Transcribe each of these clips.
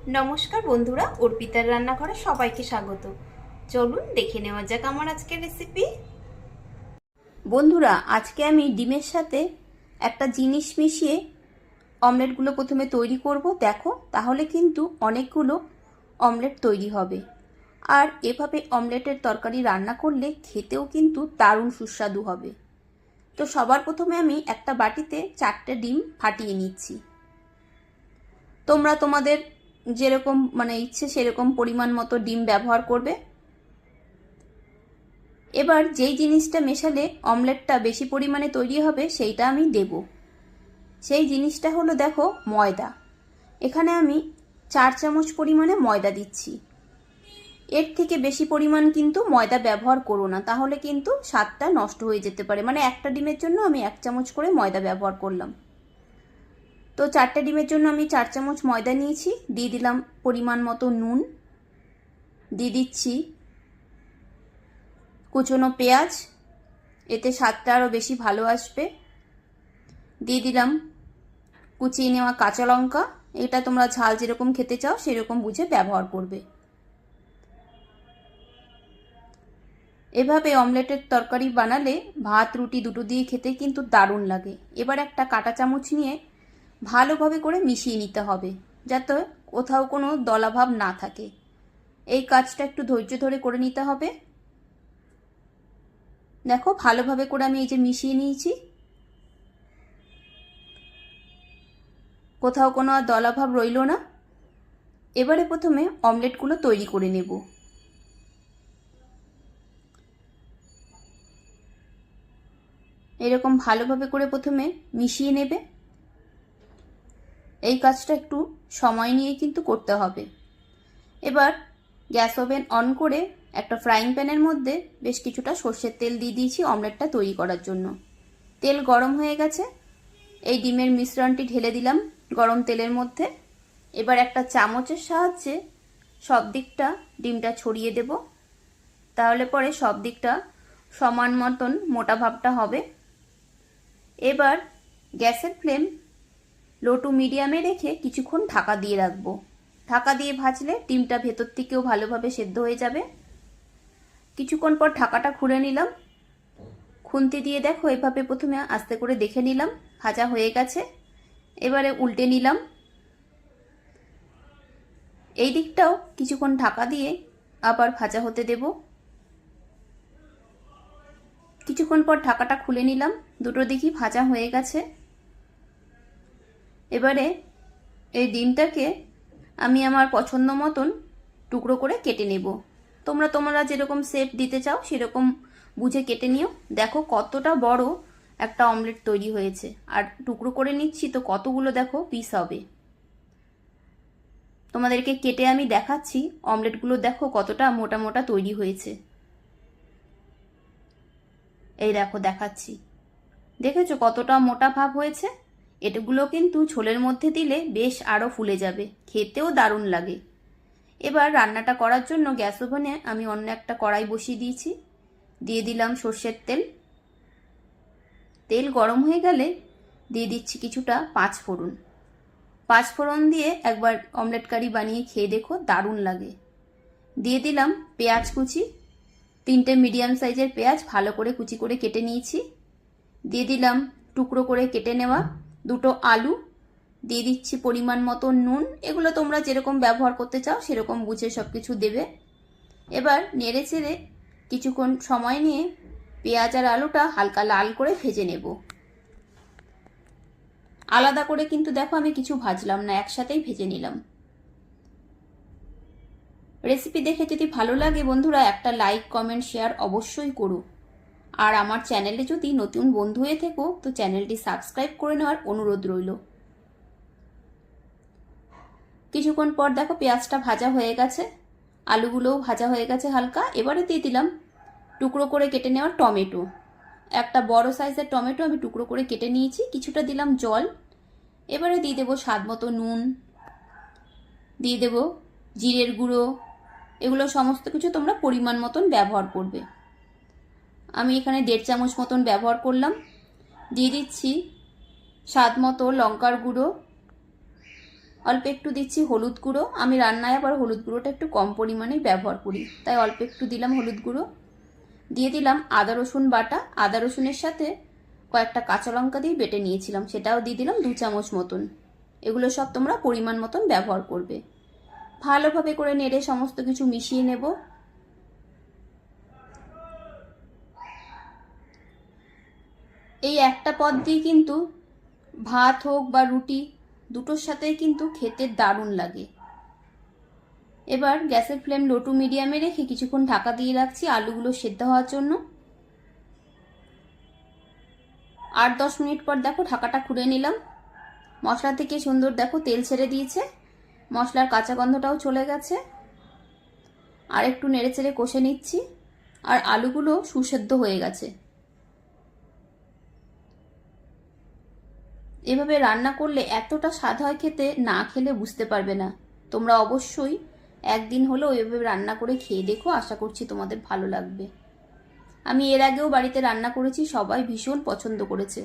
নমস্কার বন্ধুরা, অর্পিতার রান্নাঘরে সবাইকে স্বাগত। চলুন দেখে নেওয়া যাক আমার আজকের রেসিপি। বন্ধুরা, আজকে আমি ডিমের সাথে একটা জিনিস মিশিয়ে অমলেটগুলো প্রথমে তৈরি করব। দেখো, তাহলে কিন্তু অনেকগুলো অমলেট তৈরি হবে। আর এভাবে অমলেটের তরকারি রান্না করলে খেতেও কিন্তু দারুণ সুস্বাদু হবে। তো সবার প্রথমে আমি একটা বাটিতে 4টে ডিম ফাটিয়ে নিচ্ছি। তোমরা তোমাদের যেরকম ইচ্ছে সেরকম পরিমাণ মতো ডিম ব্যবহার করবে। এবার যেই জিনিসটা মেশালে অমলেটটা বেশি পরিমাণে তৈরি হবে সেইটা আমি দেব। সেই জিনিসটা হলো, দেখো, ময়দা। এখানে আমি 4 চামচ পরিমাণে ময়দা দিচ্ছি। এর থেকে বেশি পরিমাণ কিন্তু ময়দা ব্যবহার করো না, তাহলে কিন্তু স্বাদটা নষ্ট হয়ে যেতে পারে। একটা ডিমের জন্য আমি 1 চামচ করে ময়দা ব্যবহার করলাম। তো 4টে ডিমের জন্য আমি 4 চামচ ময়দা নিয়েছি। দিয়ে দিলাম পরিমাণ মতো নুন, দিয়ে দিচ্ছি কুচনো পেঁয়াজ, এতে স্বাদটা আরও বেশি ভালো আসবে। দিয়ে দিলাম কুচিয়ে নেওয়া কাঁচা লঙ্কা। এটা তোমরা ঝাল যেরকম খেতে চাও সেরকম বুঝে ব্যবহার করবে। এভাবে অমলেটের তরকারি বানালে ভাত রুটি দুটো দিয়ে খেতে কিন্তু দারুণ লাগে। এবার একটা কাঁটা চামচ নিয়ে ভালোভাবে করে মিশিয়ে নিতে হবে, যাতে কোথাও কোনো দলাভাব না থাকে। এই কাজটা একটু ধৈর্য ধরে করে নিতে হবে। দেখো, ভালোভাবে করে আমি এই যে মিশিয়ে নিয়েছি, কোথাও কোনো আর দলাভাব রইল না। এবারে প্রথমে অমলেটগুলো তৈরি করে নেব। এরকম ভালোভাবে করে প্রথমে মিশিয়ে নেবে। এই কাজটা একটু সময় নিয়ে কিন্তু করতে হবে। এবার গ্যাস ওভেন অন করে একটা ফ্রাইং প্যানের মধ্যে বেশ কিছুটা সর্ষের তেল দিয়ে দিয়েছি অমলেটটা তৈরি করার জন্য। তেল গরম হয়ে গেছে। এই ডিমের মিশ্রণটি ঢেলে দিলাম গরম তেলের মধ্যে। এবার একটা চামচের সাহায্যে সব দিকটা ডিমটা ছড়িয়ে দেব, তাহলে পরে সব দিকটা সমান মতন মোটা ভাবটা হবে। এবার গ্যাসের ফ্লেম লো টু মিডিয়ামে রেখে কিছুক্ষণ ঢাকা দিয়ে রাখবো। ঢাকা দিয়ে ভাজলে ডিমটা ভেতর থেকেও ভালোভাবে সেদ্ধ হয়ে যাবে। কিছুক্ষণ পর ঢাকাটা খুলে নিলাম। খুন্তি দিয়ে দেখো, এভাবে প্রথমে আস্তে করে দেখে নিলাম ভাজা হয়ে গেছে। এবারে উল্টে নিলাম। এই দিকটাও কিছুক্ষণ ঢাকা দিয়ে আবার ভাজা হতে দেব। কিছুক্ষণ পর ঢাকাটা খুলে নিলাম। দুটো দিকই ভাজা হয়ে গেছে। এবারে এই ডিমটাকে আমি আমার পছন্দ মতন টুকরো করে কেটে নেব। তোমরা যেরকম শেপ দিতে চাও সেরকম বুঝে কেটে নিও। দেখো কতটা বড় একটা অমলেট তৈরি হয়েছে। আর টুকরো করে নিচ্ছি তো কতগুলো দেখো পিস হবে। তোমাদেরকে কেটে আমি দেখাচ্ছি অমলেটগুলো দেখো কতটা মোটা মোটা তৈরি হয়েছে। এই দেখো দেখাচ্ছি, দেখেছো কতটা মোটা ভাব হয়েছে। এগুলো কিন্তু ঝোলের মধ্যে দিলে বেশ আরও ফুলে যাবে, খেতেও দারুণ লাগে। এবার রান্নাটা করার জন্য গ্যাস ওভেনে আমি অন্য একটা কড়াই বসিয়ে দিয়েছি। দিয়ে দিলাম সর্ষের তেল। তেল গরম হয়ে গেলে দিয়ে দিচ্ছি কিছুটা 5 ফোড়ন। 5 ফোড়ন দিয়ে একবার অমলেট কারি বানিয়ে খেয়ে দেখো, দারুণ লাগে। দিয়ে দিলাম পেঁয়াজ কুচি। 3টে মিডিয়াম সাইজের পেঁয়াজ ভালো করে কুচি করে কেটে নিয়েছি। দিয়ে দিলাম টুকরো করে কেটে নেওয়া 2টো আলু। দিয়ে দিচ্ছি পরিমাণ মতো নুন। এগুলো তোমরা যেরকম ব্যবহার করতে চাও সেরকম বুঝে সব কিছু দেবে। এবার নেড়ে চেড়ে কিছুক্ষণ সময় নিয়ে পেঁয়াজ আর আলুটা হালকা লাল করে ভেজে নেব। আলাদা করে কিন্তু দেখো আমি কিছু ভাজলাম না, একসাথেই ভেজে নিলাম। রেসিপি দেখে যদি ভালো লাগে বন্ধুরা, একটা লাইক কমেন্ট শেয়ার অবশ্যই করো। আর আমার চ্যানেলে যদি নতুন বন্ধু হয়ে থেকো তো চ্যানেলটি সাবস্ক্রাইব করে নেওয়ার অনুরোধ রইল। কিছুক্ষণ পর দেখো পেঁয়াজটা ভাজা হয়ে গেছে, আলুগুলোও ভাজা হয়ে গেছে হালকা। এবারে দিয়ে দিলাম টুকরো করে কেটে নেওয়া টমেটো। একটা বড় সাইজের টমেটো আমি টুকরো করে কেটে নিয়েছি। কিছুটা দিলাম জল। এবারে দিয়ে দেবো স্বাদ মতো নুন, দিয়ে দেবো জিরের গুঁড়ো। এগুলো সমস্ত কিছু তোমরা পরিমাণ মতন ব্যবহার করবে। আমি এখানে 1.5 চামচ মতন ব্যবহার করলাম। দিয়ে দিচ্ছি স্বাদ মতো লঙ্কার গুঁড়ো। অল্প একটু দিচ্ছি হলুদ গুঁড়ো। আমি রান্নায় আবার হলুদ গুঁড়োটা একটু কম পরিমাণেই ব্যবহার করি, তাই অল্প একটু দিলাম হলুদ গুঁড়ো। দিয়ে দিলাম আদা রসুন বাটা। আদা রসুনের সাথে কয়েকটা কাঁচা লঙ্কা দিয়ে বেটে নিয়েছিলাম, সেটাও দিয়ে দিলাম 2 চামচ মতন। এগুলো সব তোমরা পরিমাণ মতন ব্যবহার করবে। ভালোভাবে করে নেড়ে সমস্ত কিছু মিশিয়ে নেব। এই একটা পদ দিয়ে কিন্তু ভাত হোক বা রুটি দুটোর সাথেই কিন্তু খেতে দারুণ লাগে। এবার গ্যাসের ফ্লেম লো টু মিডিয়ামে রেখে কিছুক্ষণ ঢাকা দিয়ে রাখছি আলুগুলো সেদ্ধ হওয়ার জন্য। 8-10 মিনিট পর দেখো ঢাকাটা খুলে নিলাম। মশলা থেকে সুন্দর দেখো তেল ছেড়ে দিয়েছে, মশলার কাঁচা গন্ধটাও চলে গেছে। আর একটু নেড়ে চেড়ে কষে নিচ্ছি, আর আলুগুলো সুসেদ্ধ হয়ে গেছে। এভাবে রান্না করলে এতটা স্বাদ হয় খেতে, না খেলে বুঝতে পারবে না। তোমরা অবশ্যই একদিন হলেও এভাবে রান্না করে খেয়ে দেখো, আশা করছি তোমাদের ভালো লাগবে। আমি এর আগেও বাড়িতে রান্না করেছি, সবাই ভীষণ পছন্দ করেছে,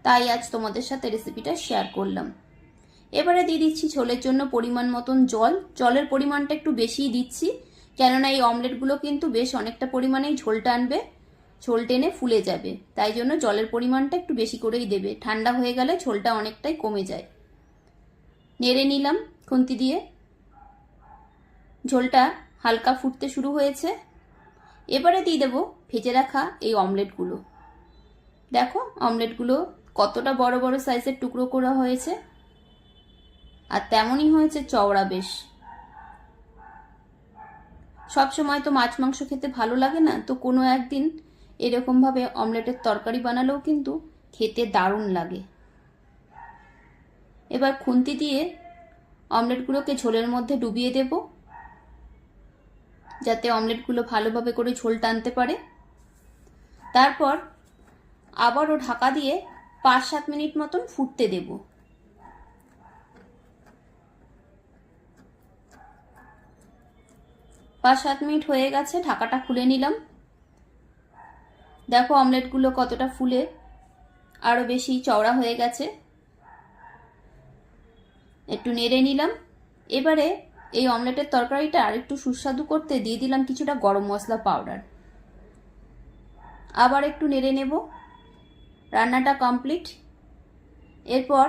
তাই আজ তোমাদের সাথে রেসিপিটা শেয়ার করলাম। এবারে দিয়ে দিচ্ছি ঝোলের জন্য পরিমাণ মতন জল। জলের পরিমাণটা একটু বেশিই দিচ্ছি, কেননা এই অমলেটগুলো কিন্তু বেশ অনেকটা পরিমাণেই ঝোল টানবে, ঝোল টেনে ফুলে যাবে, তাই জন্য জলের পরিমাণটা একটু বেশি করেই দেবে। ঠান্ডা হয়ে গেলে ঝোলটা অনেকটাই কমে যায়। নেড়ে নিলাম খুন্তি দিয়ে। ঝোলটা হালকা ফুটতে শুরু হয়েছে। এবারে দিয়ে দেবো ভেজে রাখা এই অমলেটগুলো। দেখো অমলেটগুলো কতটা বড় বড় সাইজের টুকরো করা হয়েছে, আর তেমনই হয়েছে চওড়া বেশ। সব সময় তো মাছ মাংস খেতে ভালো লাগে না, তো কোনো একদিন এরকমভাবে অমলেটের তরকারি বানালেও কিন্তু খেতে দারুণ লাগে। এবার খুন্তি দিয়ে অমলেটগুলোকে ঝোলের মধ্যে ডুবিয়ে দেব, যাতে অমলেটগুলো ভালোভাবে করে ঝোল টানতে পারে। তারপর আবারও ঢাকা দিয়ে 5-7 মিনিট মতন ফুটতে দেব। পাঁচ 7 মিনিট হয়ে গেছে, ঢাকাটা খুলে নিলাম। দেখো অমলেটগুলো কতটা ফুলে আরো বেশি চওড়া হয়ে গেছে। একটু নেড়ে নিলাম। এবারে এই অমলেটের তরকারিটা আর একটু সুস্বাদু করতে দিয়ে দিলাম কিছুটা গরম মশলা পাউডার। আবার একটু নেড়ে নেব। রান্নাটা কমপ্লিট। এরপর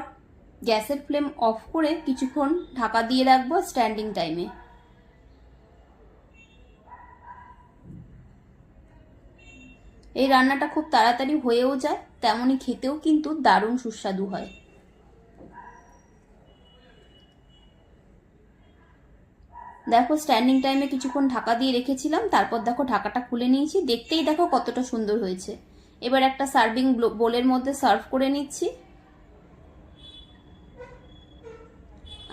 গ্যাসের ফ্লেম অফ করে কিছুক্ষণ ঢাকা দিয়ে রাখবো স্ট্যান্ডিং টাইমে। এই রান্নাটা খুব তাড়াতাড়ি হয়েও যায়, তেমনই খেতেও কিন্তু দারুণ সুস্বাদু হয়। দেখো স্ট্যান্ডিং টাইমে কিছুক্ষণ ঢাকা দিয়ে রেখেছিলাম, তারপর দেখো ঢাকাটা খুলে নিয়েছি। দেখতেই দেখো কতটা সুন্দর হয়েছে। এবার একটা সার্ভিং বোলের মধ্যে সার্ভ করে নিচ্ছি।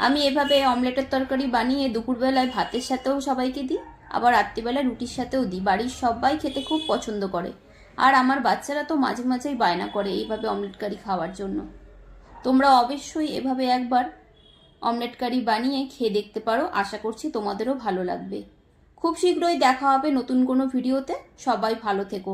আমি এভাবে অমলেটের তরকারি বানিয়ে দুপুরবেলায় ভাতের সাথেও সবাইকে দিই, আবার রাত্রিবেলায় রুটির সাথেও দিই। বাড়ির সবাই খেতে খুব পছন্দ করে, আর আমার বাচ্চারা তো মাঝে মাঝেই বায়না করে এইভাবে অমলেট কারি খাওয়ার জন্য। তোমরা অবশ্যই এভাবে একবার অমলেট কারি বানিয়ে খেয়ে দেখতে পারো, আশা করছি তোমাদেরও ভালো লাগবে। খুব শীঘ্রই দেখা হবে নতুন কোনো ভিডিওতে। সবাই ভালো থেকো।